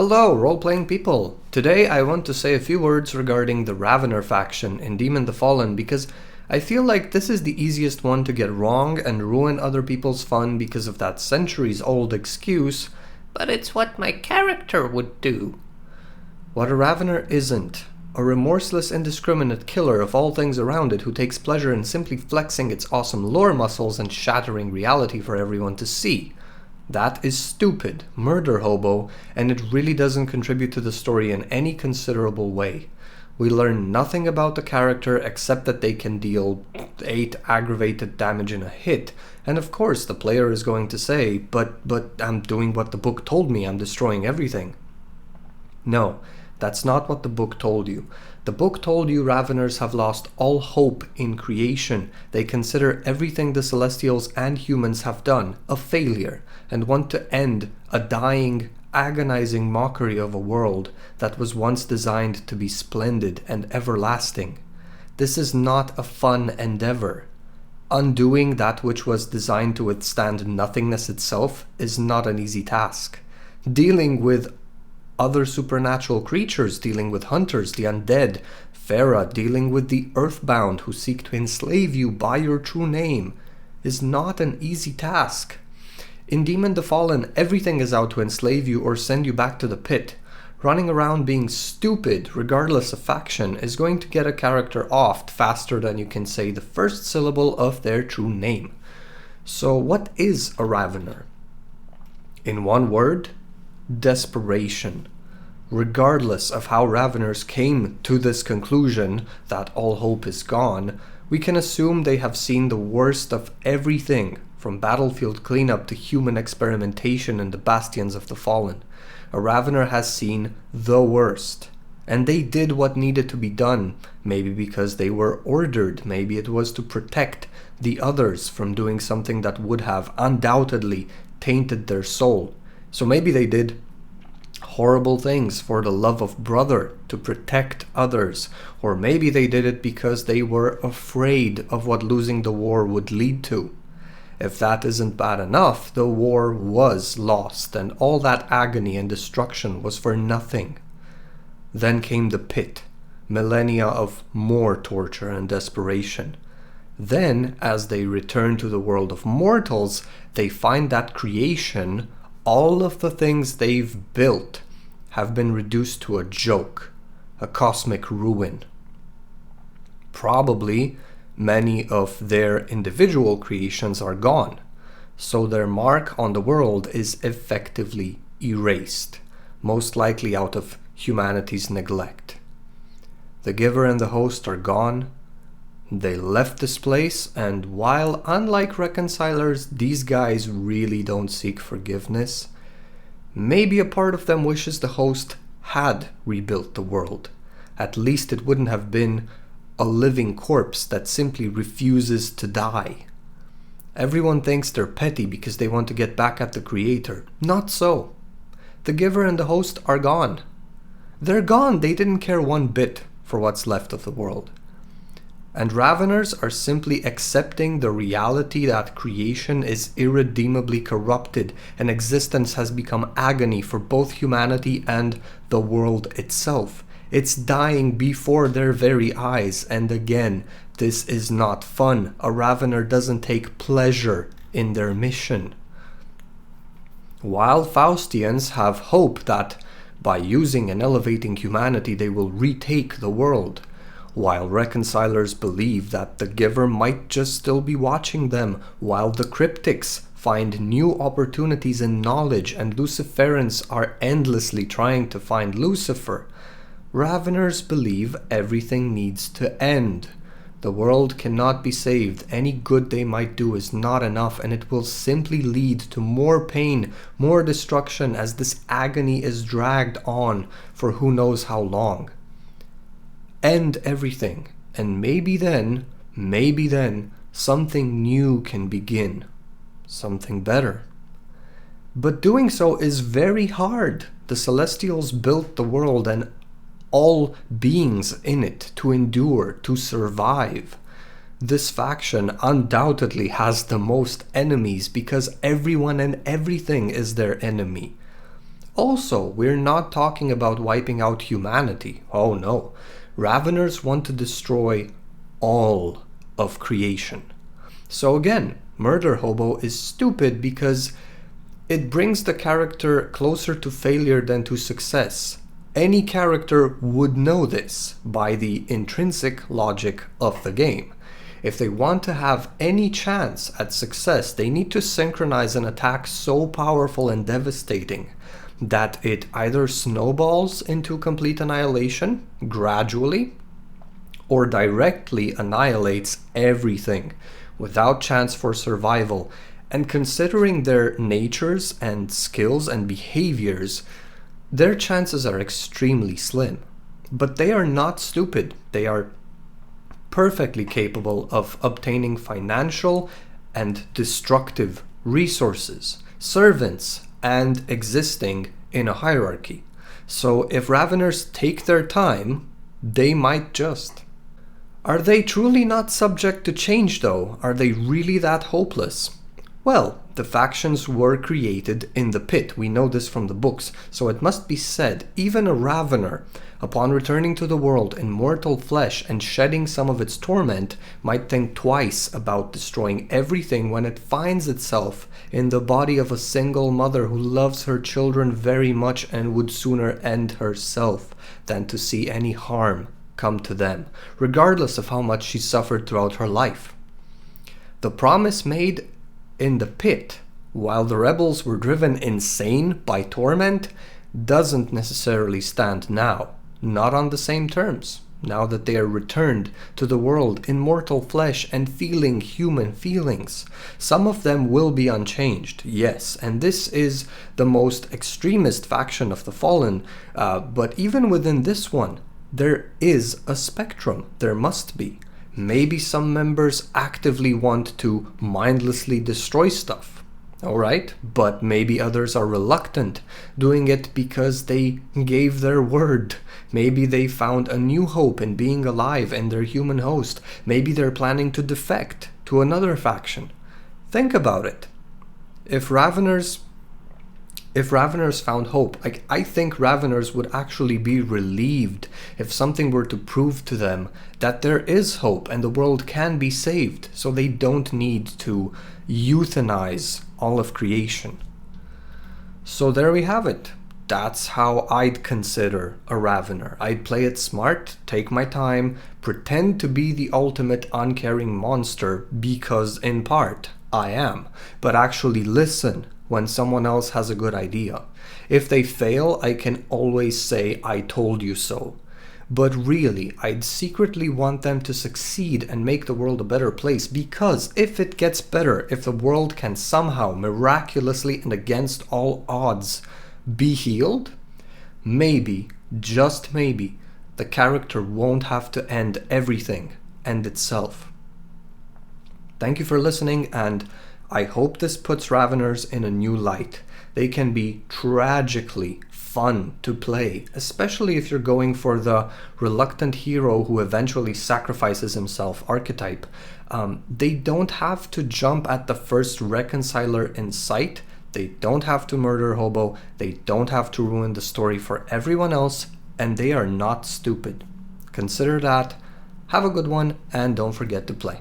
Hello, role-playing people! Today I want to say a few words regarding the Ravener faction in Demon the Fallen because I feel like this is the easiest one to get wrong and ruin other people's fun because of that centuries-old excuse, but it's what my character would do. What a Ravener isn't. A remorseless, indiscriminate killer of all things around it who takes pleasure in simply flexing its awesome lore muscles and shattering reality for everyone to see. That is stupid, murder-hobo, and it really doesn't contribute to the story in any considerable way. We learn nothing about the character except that they can deal 8 aggravated damage in a hit, and of course the player is going to say, but I'm doing what the book told me, I'm destroying everything. No, that's not what the book told you. The book told you Raveners have lost all hope in creation. They consider everything the Celestials and humans have done a failure, and want to end a dying, agonizing mockery of a world that was once designed to be splendid and everlasting. This is not a fun endeavor. Undoing that which was designed to withstand nothingness itself is not an easy task. Dealing with other supernatural creatures, dealing with hunters, the undead, Farah, dealing with the earthbound who seek to enslave you by your true name, is not an easy task. In Demon the Fallen, everything is out to enslave you or send you back to the pit. Running around being stupid, regardless of faction, is going to get a character offed faster than you can say the first syllable of their true name. So what is a Ravener? In one word, desperation. Regardless of how Raveners came to this conclusion that all hope is gone, we can assume they have seen the worst of everything, from battlefield cleanup to human experimentation in the bastions of the fallen. A Ravener has seen the worst. And they did what needed to be done, maybe because they were ordered, maybe it was to protect the others from doing something that would have undoubtedly tainted their soul. So maybe they did horrible things for the love of brother to protect others, or maybe they did it because they were afraid of what losing the war would lead to. If that isn't bad enough, the war was lost and all that agony and destruction was for nothing. Then came the pit, millennia of more torture and desperation. Then, as they return to the world of mortals, they find that creation, all of the things they've built, have been reduced to a joke, a cosmic ruin. Probably many of their individual creations are gone, so their mark on the world is effectively erased, most likely out of humanity's neglect. The giver and the host are gone. They left this place, and while unlike reconcilers, these guys really don't seek forgiveness, maybe a part of them wishes the host had rebuilt the world. At least it wouldn't have been a living corpse that simply refuses to die. Everyone thinks they're petty because they want to get back at the creator. Not so. The giver and the host are gone. They're gone. They didn't care one bit for what's left of the world. And Raveners are simply accepting the reality that creation is irredeemably corrupted and existence has become agony for both humanity and the world itself. It's dying before their very eyes, and again, this is not fun. A Ravener doesn't take pleasure in their mission. While Faustians have hope that by using and elevating humanity they will retake the world, while reconcilers believe that the giver might just still be watching them, while the cryptics find new opportunities in knowledge and Luciferans are endlessly trying to find Lucifer, Raveners believe everything needs to end. The world cannot be saved. Any good they might do is not enough, and it will simply lead to more pain, more destruction as this agony is dragged on for who knows how long. End everything, and maybe then, something new can begin. Something better. But doing so is very hard. The Celestials built the world and all beings in it to endure, to survive. This faction undoubtedly has the most enemies because everyone and everything is their enemy. Also, we're not talking about wiping out humanity. Oh no. Raveners want to destroy all of creation. So again, Murder Hobo is stupid because it brings the character closer to failure than to success. Any character would know this by the intrinsic logic of the game. If they want to have any chance at success, they need to synchronize an attack so powerful and devastating that it either snowballs into complete annihilation gradually or directly annihilates everything without chance for survival. And considering their natures and skills and behaviors, their chances are extremely slim. But they are not stupid. They are perfectly capable of obtaining financial and destructive resources, servants, and existing in a hierarchy. So if Raveners take their time, they might just. Are they truly not subject to change though? Are they really that hopeless? Well, the factions were created in the pit. We know this from the books. So it must be said, even a Ravener, upon returning to the world in mortal flesh and shedding some of its torment, might think twice about destroying everything when it finds itself in the body of a single mother who loves her children very much and would sooner end herself than to see any harm come to them, regardless of how much she suffered throughout her life. The promise made in the pit, while the rebels were driven insane by torment, doesn't necessarily stand now. Not on the same terms, now that they are returned to the world in mortal flesh and feeling human feelings. Some of them will be unchanged, yes, and this is the most extremist faction of the Fallen, but even within this one, there is a spectrum. There must be. Maybe some members actively want to mindlessly destroy stuff, alright? But maybe others are reluctant, doing it because they gave their word. Maybe they found a new hope in being alive in their human host. Maybe they're planning to defect to another faction. Think about it. If Raveners found hope, I think Raveners would actually be relieved if something were to prove to them that there is hope and the world can be saved, so they don't need to euthanize all of creation. So there we have it. That's how I'd consider a Ravener. I'd play it smart, take my time, pretend to be the ultimate uncaring monster because in part I am, but actually listen when someone else has a good idea. If they fail, I can always say, I told you so. But really, I'd secretly want them to succeed and make the world a better place, because if it gets better, if the world can somehow, miraculously and against all odds, be healed, maybe, just maybe, the character won't have to end everything and itself. Thank you for listening, and I hope this puts Raveners in a new light. They can be tragically fun to play, especially if you're going for the reluctant hero who eventually sacrifices himself archetype. They don't have to jump at the first reconciler in sight. They don't have to murder Hobo. They don't have to ruin the story for everyone else, and they are not stupid. Consider that. Have a good one, and don't forget to play.